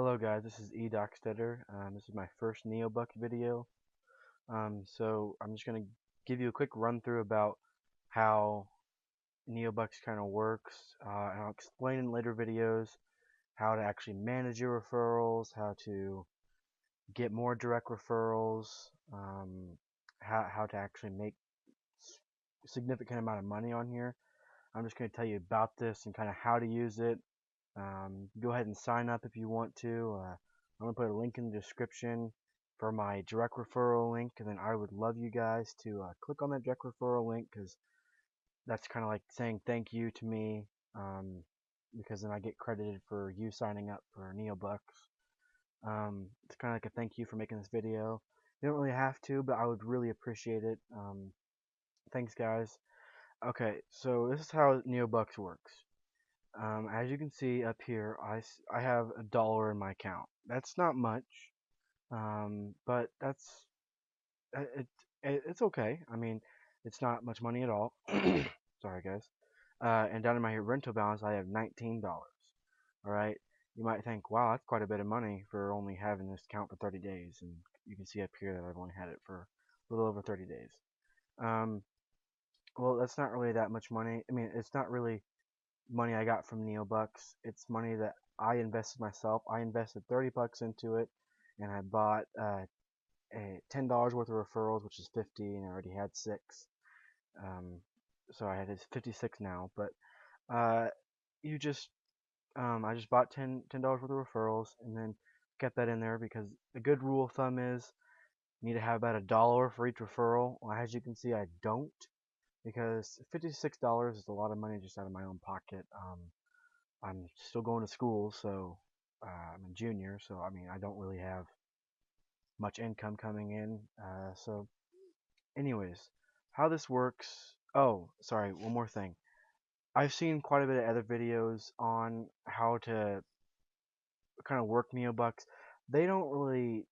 Hello guys, this is eDocsteader. This is my first neobux video. So I'm just gonna give you a quick run through about how neobux kind of works, and I'll explain in later videos how to actually manage your referrals, how to get more direct referrals, how to actually make significant amount of money on here. I'm just gonna tell you about this and kind of how to use it. Go ahead and sign up if you want to. I'm going to put a link in the description for my direct referral link, and then I would love you guys to click on that direct referral link because that's kind of like saying thank you to me, because then I get credited for you signing up for neobux. It's kind of like a thank you for making this video. You don't really have to, but I would really appreciate it. Thanks, guys. Okay, so this is how neobux works. As you can see up here, I have $1 in my account. That's not much, but that's it, it's okay. I mean, it's not much money at all. Sorry, guys. And down in my rental balance, I have $19. All right. You might think, wow, that's quite a bit of money for only having this account for 30 days. And you can see up here that I've only had it for a little over 30 days. Um, well, that's not really that much money. I mean, it's not really money I got from neobux. It's money that I invested myself. I invested $30 into it, and I bought $10 worth of referrals, which is 50, and I already had 6. Um, so I had 56 now. But uh, you just I just bought $10 worth of referrals, and then kept that in there because a good rule of thumb is you need to have about $1 for each referral. Well, as you can see, I don't because $56 is a lot of money just out of my own pocket. I'm still going to school, so I'm a junior, so I mean, I don't really have much income coming in. Anyways, how this works. Oh, sorry, one more thing. I've seen quite a bit of other videos on how to kind of work neobux. They don't really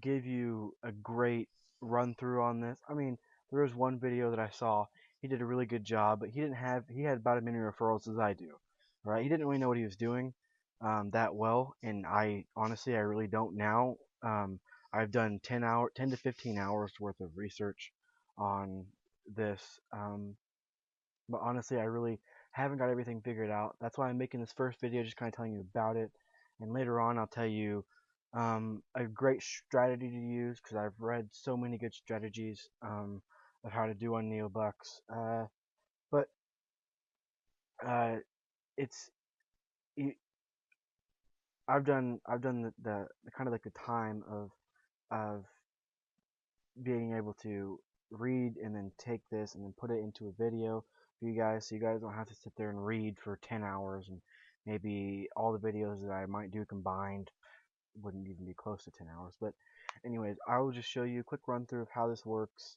give you a great run through on this. I mean, there was one video that I saw. He did a really good job, but he had about as many referrals as I do. Right? He didn't really know what he was doing that well, and I honestly I really don't now. I've done 10 to 15 hours worth of research on this, but honestly I really haven't got everything figured out. That's why I'm making this first video, just kind of telling you about it, and later on I'll tell you a great strategy to use because I've read so many good strategies of how to do on neobux. But it's y- I've done the kind of like the time of being able to read and then take this and then put it into a video for you guys, so you guys don't have to sit there and read for 10 hours, and maybe all the videos that I might do combined wouldn't even be close to 10 hours. But anyways, I will just show you a quick run through of how this works.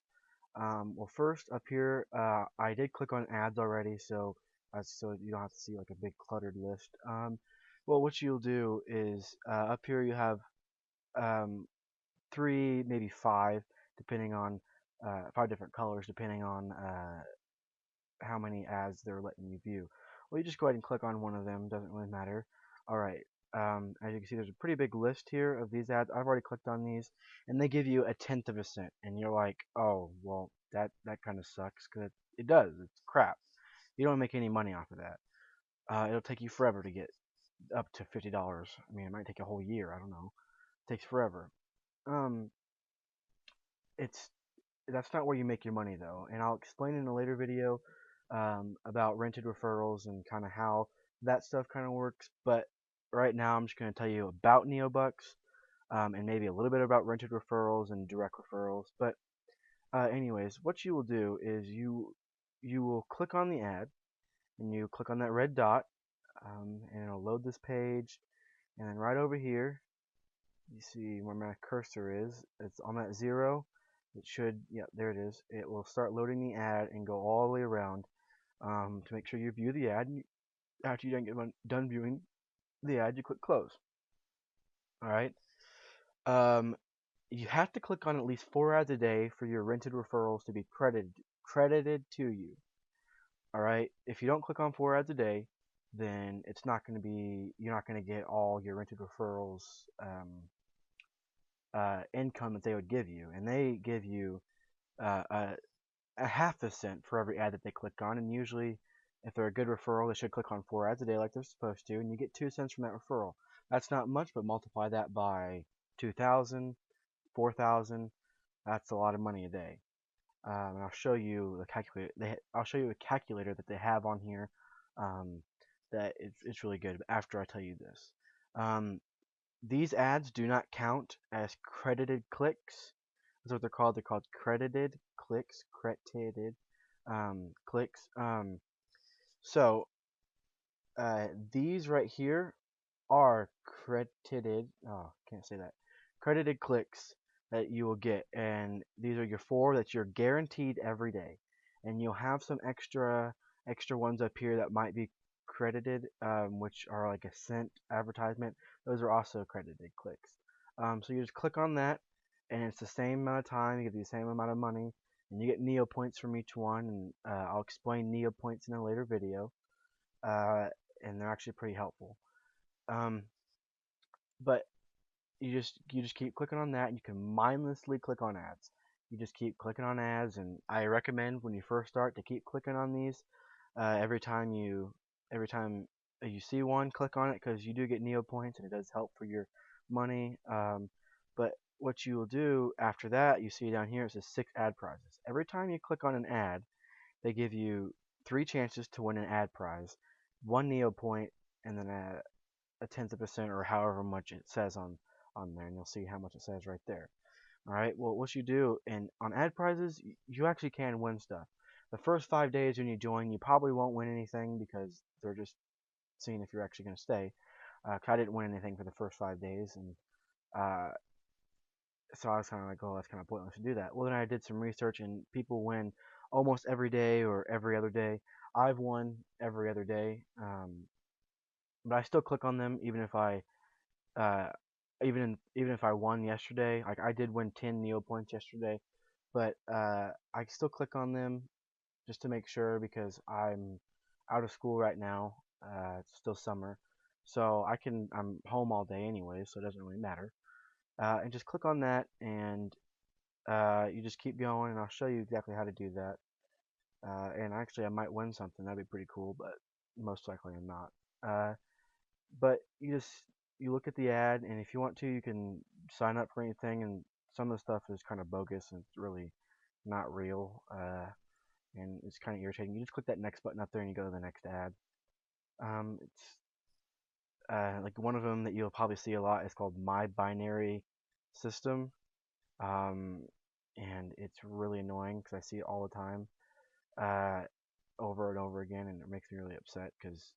Well, first up here, I did click on ads already, so you don't have to see like a big cluttered list. Well, what you'll do is up here you have um, 3, maybe 5, depending on 5 different colors, depending on how many ads they're letting you view. Well, you just go ahead and click on one of them. Doesn't really matter. All right. As you can see, there's a pretty big list here of these ads. I've already clicked on these, and they give you a tenth of a cent, and you're like, oh, well, that kind of sucks because it does. It's crap. You don't make any money off of that. It'll take you forever to get up to $50. I mean, it might take a whole year. I don't know. It takes forever. Um, it's That's not where you make your money though, and I'll explain in a later video about rented referrals and kind of how that stuff kind of works. But right now, I'm just going to tell you about neobux, and maybe a little bit about rented referrals and direct referrals. But anyways, what you will do is you will click on the ad, and you click on that red dot, and it'll load this page, and then right over here you see where my cursor is. It's on that 0. It should, yeah, there it is. It will start loading the ad and go all the way around to make sure you view the ad. After you get done viewing the ad, you click close. All right. Um, you have to click on at least 4 ads a day for your rented referrals to be credited to you. All right. If you don't click on 4 ads a day, then it's not going to be, you're not going to get all your rented referrals income that they would give you, and they give you uh, a, a half a cent for every ad that they click on, and usually if they're a good referral, they should click on 4 ads a day like they're supposed to, and you get 2 cents from that referral. That's not much, but multiply that by 2,000, 4,000. That's a lot of money a day. And I'll show you the calculator. I'll show you a calculator that they have on here. Um, that it's really good. After I tell you this, um, these ads do not count as credited clicks. That's what they're called. They're called credited clicks. Credited clicks. So these right here are credited. Oh, can't say that. Credited clicks that you will get, and these are your 4 that you're guaranteed every day, and you'll have some extra ones up here that might be credited, which are like a cent advertisement. Those are also credited clicks. So you just click on that, and it's the same amount of time. You get the same amount of money, and you get Neo points from each one. And I'll explain Neo points in a later video, uh, and they're actually pretty helpful. Um, but you just keep clicking on that, and you can mindlessly click on ads. You just keep clicking on ads, and I recommend when you first start to keep clicking on these. Every time you see one, click on it because you do get Neo points, and it does help for your money. But what you will do after that, you see down here it says 6 ad prizes. Every time you click on an ad, they give you 3 chances to win an ad prize, 1 Neo point, and then a tenth of a cent or however much it says on there, and you'll see how much it says right there. All right. Well, what you do, and on ad prizes, you actually can win stuff. The first 5 days when you join, you probably won't win anything because they're just seeing if you're actually going to stay. 'Cause I didn't win anything for the first 5 days, and uh, so I was kind of like, oh, that's kind of pointless to do that. Well, then I did some research, and people win almost every day or every other day. I've won every other day, but I still click on them even if uh, even if I won yesterday. Like I did win 10 Neo points yesterday, but I still click on them just to make sure because I'm out of school right now. It's still summer, so I'm home all day anyway, so it doesn't really matter. And just click on that, and you just keep going, and I'll show you exactly how to do that. And actually, I might win something. That'd be pretty cool, but most likely I'm not. But you look at the ad, and if you want to, you can sign up for anything. And some of the stuff is kind of bogus and it's really not real, and it's kind of irritating. You just click that next button up there, and you go to the next ad. It's like one of them that you'll probably see a lot is called My Binary System, um, and it's really annoying because I see it all the time, uh, over and over again, and it makes me really upset because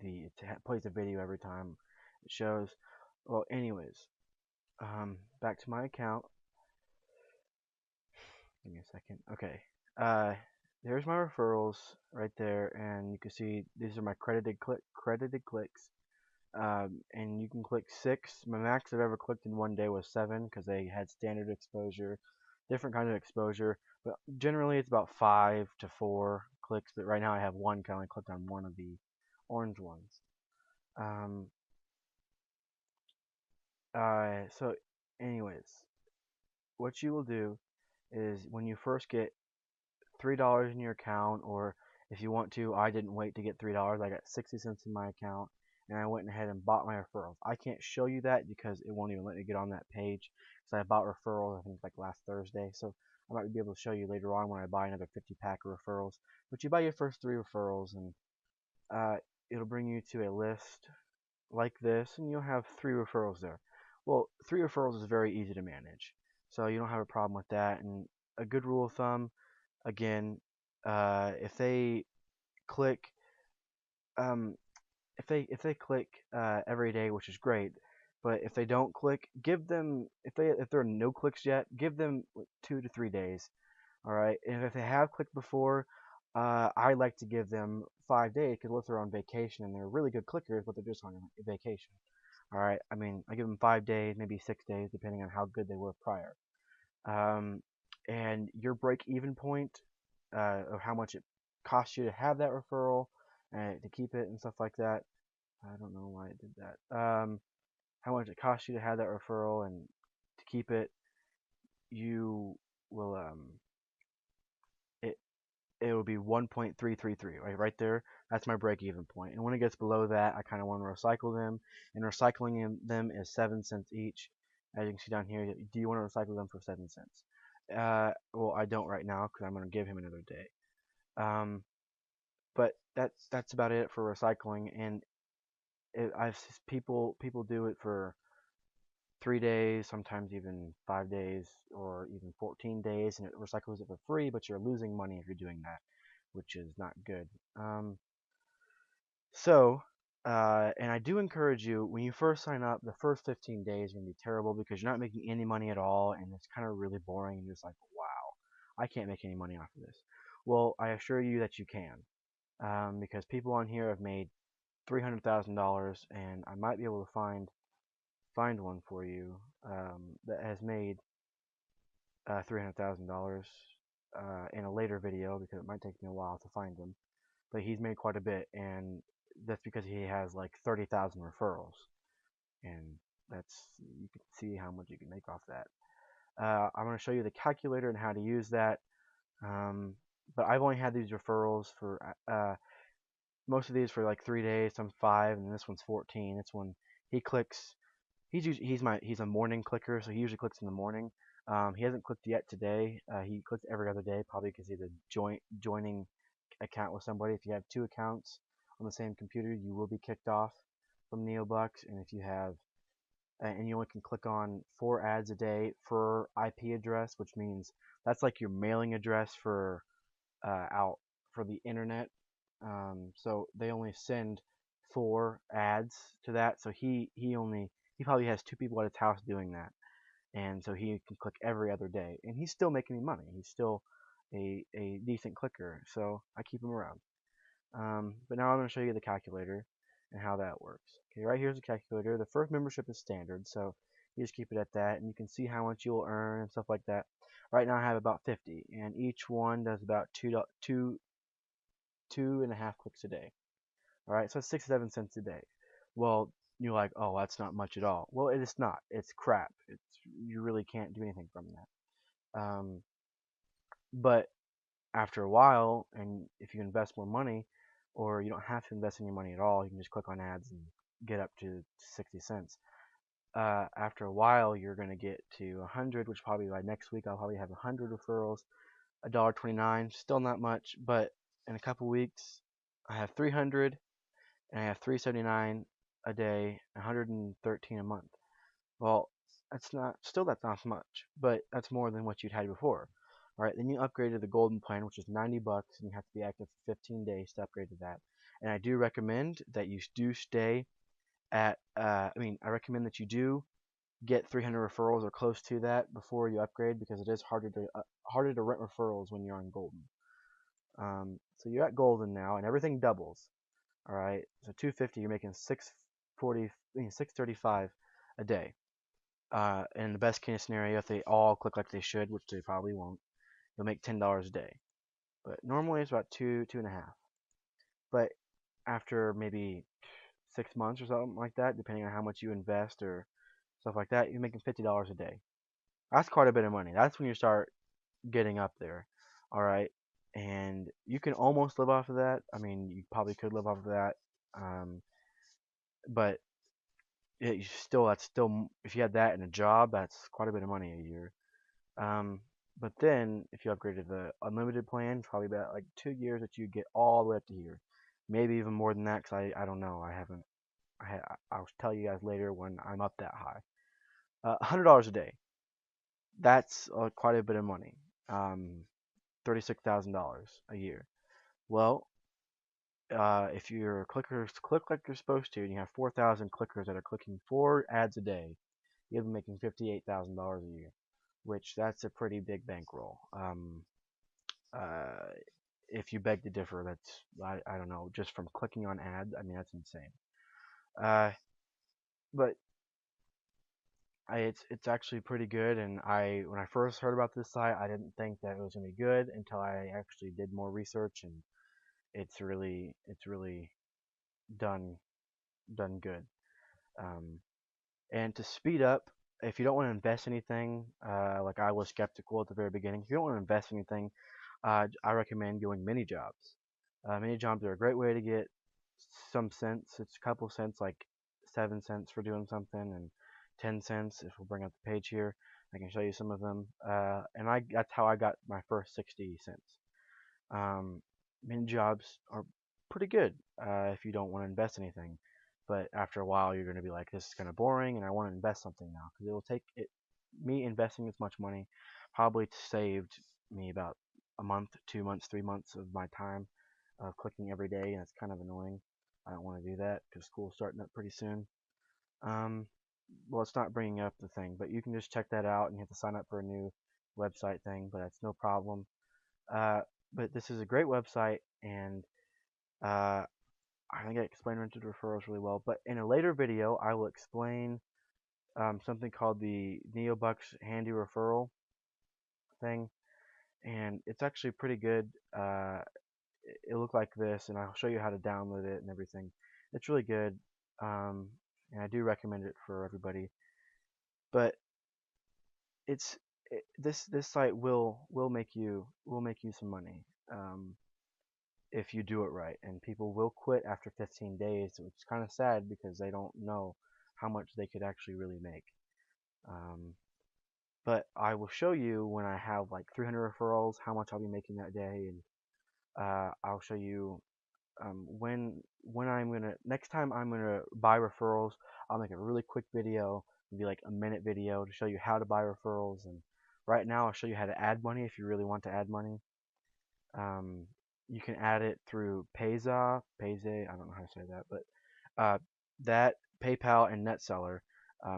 it plays a video every time it shows. Well, anyways, back to my account. Give me a second. Okay. Uh, there's my referrals right there, and you can see these are my credited clicks. And you can click 6. My max I've ever clicked in one day was 7 because they had standard exposure, different kind of exposure. But generally, it's about 5 to 4 clicks. But right now, I have one. 'Cause I only clicked on one of the orange ones. Um, so, anyways, what you will do is when you first get $3 in your account, or if you want to, I didn't wait to get $3. I got 60 cents in my account, and I went ahead and bought my referrals. I can't show you that because it won't even let me get on that page. So I bought referrals, I think like last Thursday. So I might be able to show you later on when I buy another 50-pack of referrals. But you buy your first 3 referrals, and uh, it'll bring you to a list like this, and you'll have 3 referrals there. Well, 3 referrals is very easy to manage, so you don't have a problem with that. And a good rule of thumb, again, if they click, um, if they click every day, which is great, but if they don't click, give them if there are no clicks yet, give them 2 to 3 days. All right, and if they have clicked before, I like to give them 5 days because what they're on vacation and they're really good clickers, but they're just on vacation. All right, I mean I give them 5 days, maybe 6 days, depending on how good they were prior. Um, and your break even point, or how much it costs you to have that referral, to keep it and stuff like that. I don't know why it did that. How much it costs you to have that referral and to keep it. You will it it will be 1.333 right there. That's my break even point. And when it gets below that, I kind of want to recycle them. And recycling them is 7 cents each. As you can see down here, do you want to recycle them for 7 cents? Well, I don't right now because I'm going to give him another day. But that's about it for recycling. And I've people do it for 3 days, sometimes even 5 days, or even 14 days, and it recycles it for free. But you're losing money if you're doing that, which is not good. Um, so, and I do encourage you, when you first sign up, the first 15 days are going to be terrible because you're not making any money at all, and it's kind of really boring, and you're just like, wow, I can't make any money off of this. Well, I assure you that you can, because people on here have made $300,000, and I might be able to find one for you that has made $300,000 in a later video because it might take me a while to find them. But he's made quite a bit, and that's because he has like 30,000 referrals, and that's you can see how much you can make off that. I'm going to show you the calculator and how to use that. But I've only had these referrals for most of these for like 3 days, some 5, and this one's 14. It's when he clicks. He's a morning clicker, so he usually clicks in the morning. He hasn't clicked yet today. He clicks every other day, probably because he's a joining account with somebody. If you have 2 accounts on the same computer, you will be kicked off from neobux. And if you have, and you only can click on 4 ads a day per IP address, which means that's like your mailing address for out for the internet. So they only send 4 ads to that. So he probably has 2 people at his house doing that, and so he can click every other day, and he's still making me money. He's still a decent clicker, so I keep him around. But now I'm going to show you the calculator and how that works. Okay, right here's the calculator. The first membership is standard, so you just keep it at that, and you can see how much you'll earn and stuff like that. Right now I have about 50, and each one does about two and a half clicks a day. All right, so it's 6 to 7 cents a day. Well, you're like, oh, that's not much at all. Well, it is not. It's crap. You really can't do anything from that. But after a while, and if you invest more money, or you don't have to invest any money at all, you can just click on ads and get up to 60 cents. After a while, you're going to get to 100, which probably by next week I'll probably have 100 referrals, $1.29, still not much, but in a couple weeks I have 300, and I have 379 a day, 113 a month. Well, that's not much, but that's more than what you'd had before. All right, then you upgrade to the golden plan, which is $90, and you have to be active for 15 days to upgrade to that. And I do recommend that you do stay at. I recommend that you do get 300 referrals or close to that before you upgrade because it is harder to rent referrals when you're on golden. So you're at golden now, and everything doubles. All right, so 250, you're making 640, 635 a day. In the best case scenario, if they all click like they should, which they probably won't, you'll make $10 a day. But normally it's about two and a half. But after maybe 6 months or something like that, depending on how much you invest or stuff like that, you're making $50 a day. That's quite a bit of money. That's when you start getting up there. All right, and you can almost live off of that. I mean, you probably could live off of that, but that's still if you had that in a job, that's quite a bit of money a year. But then if you upgrade to the unlimited plan, probably about like 2 years that you get all the way up to here, maybe even more than that. Cause I don't know. I haven't. I'll tell you guys later when I'm up that high. $100 a day. That's quite a bit of money. $36,000 a year. Well, if your clickers click like you're supposed to, and you have 4,000 clickers that are clicking 4 ads a day, you'll be making $58,000 a year, which that's a pretty big bankroll. Uh, if you beg to differ, I don't know, just from clicking on ads, I mean that's insane. Uh, but it's actually pretty good, and when I first heard about this site, I didn't think that it was gonna be good until I actually did more research, and it's really done good. Um, and to speed up, if you don't want to invest anything, like I was skeptical at the very beginning, if you don't want to invest anything, I recommend going mini jobs. Mini jobs are a great way to get some cents. It's a couple cents, like 7 cents for doing something, and 10 cents if we'll bring up the page here. I can show you some of them. And that's how I got my first 60 cents. Um, Mini jobs are pretty good if you don't want to invest anything. But after a while, you're going to be like, this is kind of boring, and I want to invest something now because it will take it. Me investing this much money probably saved me about a month, 2 months, 3 months of my time clicking every day, and it's kind of annoying. I don't want to do that because school's starting up pretty soon. Um, well, it's not bringing up the thing, but you can just check that out, and you have to sign up for a new website thing, but that's no problem. Uh, but this is a great website, and uh, I think I explained rented referrals really well. But in a later video, I will explain something called the neobux handy referral thing, and it's actually pretty good. It looked like this, and I'll show you how to download it and everything. It's really good, um, and I do recommend it for everybody. But this site will make you some money. If you do it right. And people will quit after 15 days, which is kind of sad because they don't know how much they could actually really make. Um, but I will show you when I have like 300 referrals, how much I'll be making that day, and I'll show you when I'm gonna next time I'm gonna buy referrals. I'll make a really quick video, maybe like a minute video to show you how to buy referrals. And right now I'll show you how to add money if you really want to add money. Um, you can add it through Payze, I don't know how to say that, but uh, that PayPal and NetSeller.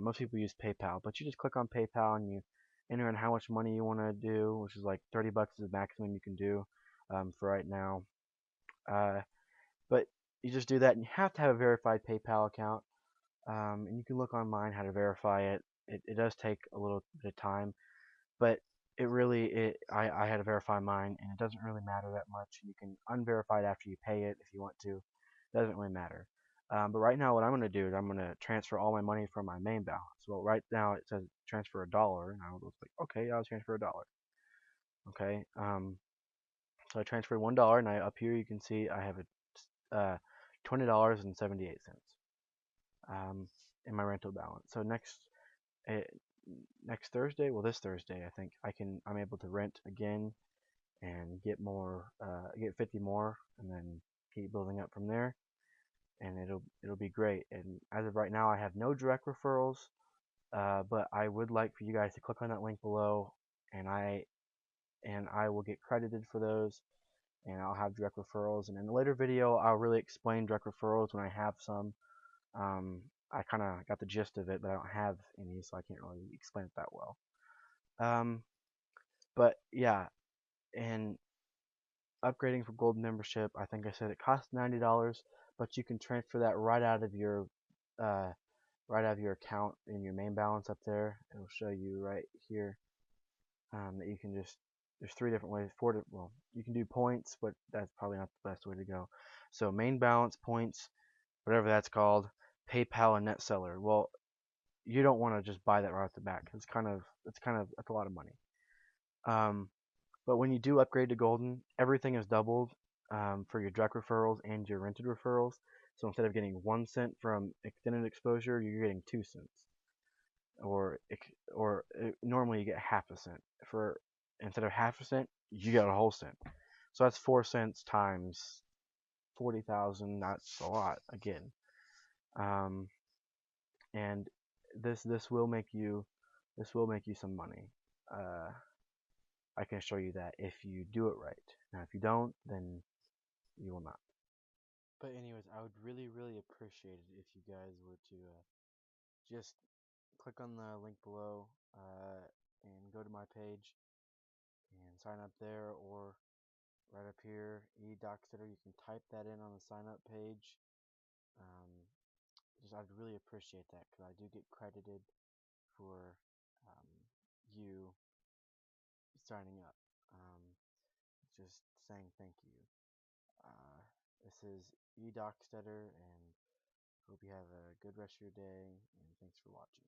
Most people use PayPal, but you just click on PayPal and you enter in how much money you want to do, which is like 30 bucks is the maximum you can do for right now. Uh, but you just do that, and you have to have a verified PayPal account. And you can look online how to verify it. It does take a little bit of time, but I had to verify mine, and it doesn't really matter that much. You can unverify it after you pay it if you want to. It doesn't really matter. But right now, what I'm going to do is I'm going to transfer all my money from my main balance. Well, right now it says transfer $1, and I was like, okay, I'll transfer $1. Okay. So I transferred $1, and up here you can see I have a $20.78 in my rental balance. So uh, next Thursday, well, this Thursday, I think I'm able to rent again and get more, get 50 more, and then keep building up from there. And it'll be great. And as of right now, I have no direct referrals, but I would like for you guys to click on that link below, and I will get credited for those, and I'll have direct referrals. And in a later video, I'll really explain direct referrals when I have some. I kind of got the gist of it, but I don't have any, so I can't really explain it that well. But yeah, and upgrading for gold membership, I think I said it costs $90, but you can transfer that uh, right out of your account in your main balance up there. It'll show you right here that you can just there's three different ways. Well, you can do points, but that's probably not the best way to go. So main balance, points, whatever that's called, PayPal and NetSeller. Well, you don't want to just buy that right off the bat. That's a lot of money. Um, but when you do upgrade to Golden, everything is doubled for your direct referrals and your rented referrals. So instead of getting 1 cent from extended exposure, you're getting 2 cents, or normally you get half a cent. For instead of half a cent, you get a whole cent. So that's 4 cents times 40,000. That's a lot again. Um, and this will make you some money. Uh, I can show you that if you do it right. Now, if you don't, then you will not. But anyways, I would really, really appreciate it if you guys were to just click on the link below and go to my page and sign up there, or right up here, eDocsiter. You can type that in on the sign up page. I'd really appreciate that because I do get credited for um, you signing up. Just saying thank you. This is E. Dockstetter, and hope you have a good rest of your day, and thanks for watching.